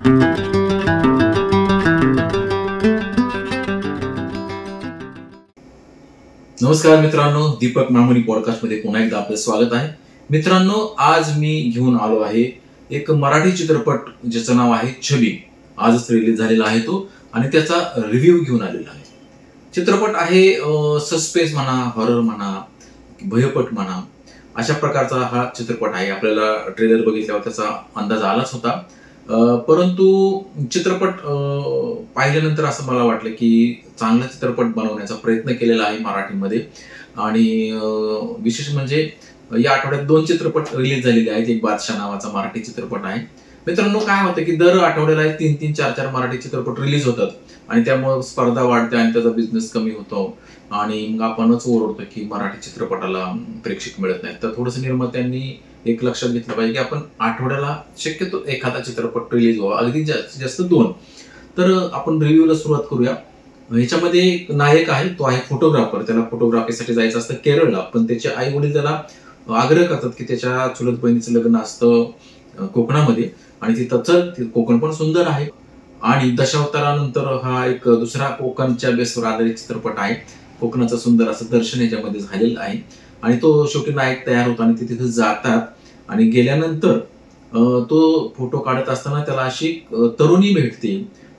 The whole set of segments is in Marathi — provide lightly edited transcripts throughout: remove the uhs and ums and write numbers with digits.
नमस्कार मित्रांनो, दीपक मामुनी पॉडकास्ट मध्ये पुन्हा एकदा आपलं स्वागत आहे. मित्रांनो, आज मी घेऊन आलो आहे एक मराठी चित्रपट ज्याचं नाव आहे छबी. आजच रिलीज झालेला आहे तो आणि त्याचा रिव्ह्यू घेऊन आलेला आहे. चित्रपट आहे सस्पेन्स म्हणा, हॉरर म्हणा, भयपट म्हणा, अशा प्रकारचा हा चित्रपट आहे. आपल्याला ट्रेलर बघितल्यावर त्याचा अंदाज आलाच होता. परंतु चित्रपट पाहिल्यानंतर असं मला वाटलं की चांगला चित्रपट बनवण्याचा प्रयत्न केलेला आहे मराठीमध्ये. आणि विशेष म्हणजे या आठवड्यात 2 चित्रपट रिलीज झालेले आहेत. एक बादशाह नावाचा मराठी चित्रपट आहे. मित्रांनो, काय होतं की दर आठवड्याला 3-3, 4-4 मराठी चित्रपट रिलीज होतात आणि त्यामुळे स्पर्धा वाढते आणि त्याचा बिझनेस कमी होतो आणि मग आपणच ओरडतो की मराठी चित्रपटाला प्रेक्षक मिळत नाहीत. तर थोडंसं निर्मात्यांनी एक लक्षात घेतलं पाहिजे की आपण आठवड्याला शक्यतो एखादा चित्रपट रिलीज व्हावा, अगदी जास्तीत जास्त 2. तर आपण रिव्ह्यूला सुरुवात करूया. ह्याच्यामध्ये एक नायक आहे, तो आहे फोटोग्राफर. त्याला फोटोग्राफीसाठी जायचं असतं केरळला, पण त्याचे आई वडील त्याला आग्रह करतात की त्याच्या चुलत बहिणीचं लग्न असतं कोकणामध्ये आणि तिथं कोकण पण सुंदर आहे. आणि दशावतारानंतर हा एक दुसरा कोकणच्या बेसवर आधारित चित्रपट आहे. कोकणाचं सुंदर असं दर्शन याच्यामध्ये झालेलं आहे आणि तो शेवटी नायक तयार होतो आणि ते तिथे जातात आणि गेल्यानंतर तो फोटो काढत असताना त्याला अशी तरुणी भेटते.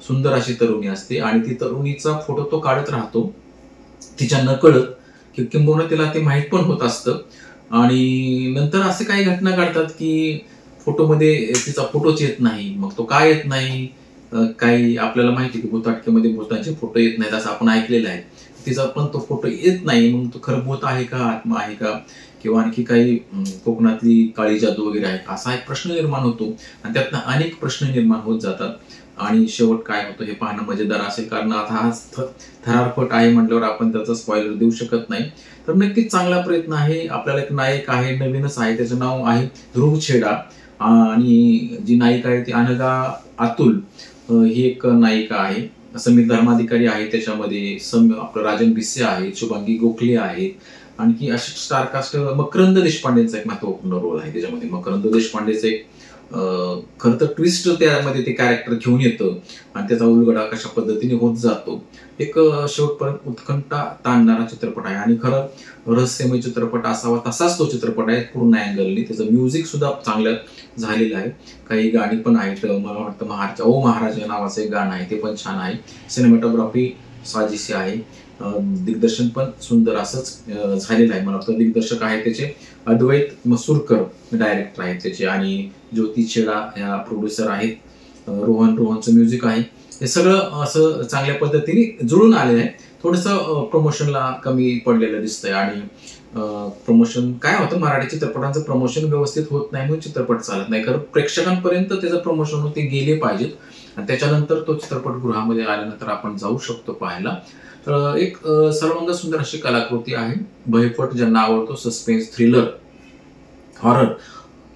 सुंदर अशी तरुणी असते आणि ती तरुणीचा फोटो तो काढत राहतो तिच्या नकळत, किंबहुना तिला ते माहीत पण होत असतं. आणि नंतर असे काही घटना घडतात की फोटोमध्ये तिचा फोटोच येत नाही. मग तो का येत नाही, काही आपल्याला माहिती की भूताटकीमध्ये भूतांचे फोटो येत नाहीत असं आपण ऐकलेलं आहे. तिचा पण तो फोटो येत नाही. मग तो खरं भूत आहे का, आत्मा आहे का, किंवा आणखी काही कोकणातली काळी जादू वगैरे आहे, असा एक प्रश्न निर्माण होतो आणि त्यातनं अनेक प्रश्न निर्माण होत जातात. आणि शेवट काय होतं हे पाहणं मजेदार असेल, कारण आता हा थरारपट आहे म्हटल्यावर आपण त्याचा स्पॉइलर देऊ शकत नाही. तर नक्कीच चांगला प्रयत्न आहे. आपल्याला एक नायक आहे, नवीनच आहे, त्याचं नाव आहे ध्रुव छेडा आणि जी नायिका आहे ती अनघा अतुल ही एक नायिका आहे. समीर धर्माधिकारी आहे त्याच्यामध्ये, आपलं राजन भिसे आहे, शुभांगी गोखले आहे, आणखी असे स्टारकास्ट. मकरंद देशपांडेचा एक महत्वपूर्ण रोल आहे त्याच्यामध्ये. मकरंद देशपांडेचं एक खरं तर ट्विस्ट त्यामध्ये ते कॅरेक्टर घेऊन येतं आणि त्याचा उलगडा कशा पद्धतीने होत जातो. एक शेवटपर्यंत उत्कंठा ताणणारा चित्रपट आहे आणि खरं रहस्यमय चित्रपट असावा तसाच तो चित्रपट आहे पूर्ण अँगलनी. त्याचं म्युझिक सुद्धा चांगलं झालेलं आहे. काही गाणी पण आहेत. मला वाटतं ओ महाराज नावाचं एक गाणं आहे, ते पण छान आहे. सिनेमॅटोग्राफी साजेशी आहे. दिग्दर्शन पण सुंदर असंच झालेलं आहे. मला वाटतं दिग्दर्शक आहे त्याचे अद्वैत मसूरकर डायरेक्टर आहेत त्याचे आणि ज्योती छेडा ह्या प्रोड्युसर आहेत. रोहनचं म्युझिक आहे. हे सगळं असं चांगल्या पद्धतीने जुळून आलेलं आहे. थोडंसं प्रमोशनला कमी पडलेलं दिसतंय आणि प्रमोशन काय होतं, मराठी चित्रपटांचं प्रमोशन व्यवस्थित होत नाही म्हणून चित्रपट चालत नाही. कारण प्रेक्षकांपर्यंत त्याचं प्रमोशन होते गेले पाहिजेत आणि त्याच्यानंतर तो चित्रपट गृहामध्ये आल्यानंतर आपण जाऊ शकतो पाहायला. तर एक सर्वांग सुंदर अशी कलाकृती आहे. भयपट ज्यांना आवडतो, सस्पेन्स, थ्रिलर, हॉरर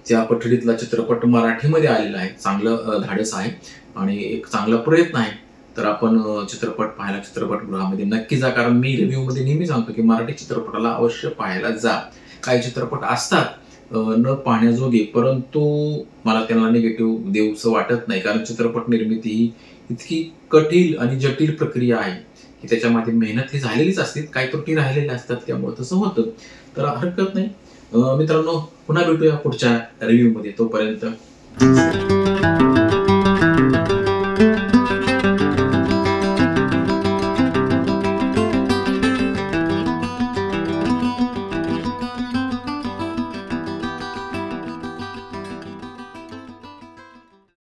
त्या पठडीतला चित्रपट मराठीमध्ये आलेला आहे. चांगलं धाडस आहे आणि एक चांगला प्रयत्न आहे. तर आपण चित्रपट पाहायला चित्रपटगृहामध्ये नक्की जा, कारण मी रिव्ह्यू मध्ये नेहमी सांगतो की मराठी चित्रपटाला अवश्य पाहायला जा. काही चित्रपट असतात न पाहण्याजोगे, परंतु मला त्यांना निगेटिव्ह देऊचं वाटत नाही, कारण चित्रपट निर्मिती ही इतकी कठीण आणि जटिल प्रक्रिया आहे की त्याच्यामध्ये मेहनत ही झालेलीच असते, काही त्रुटी राहिलेल्या असतात, त्यामुळे तसं होतं. तर हरकत नाही. मित्रांनो, पुन्हा भेटूया पुढच्या रिव्ह्यू मध्ये. तोपर्यंत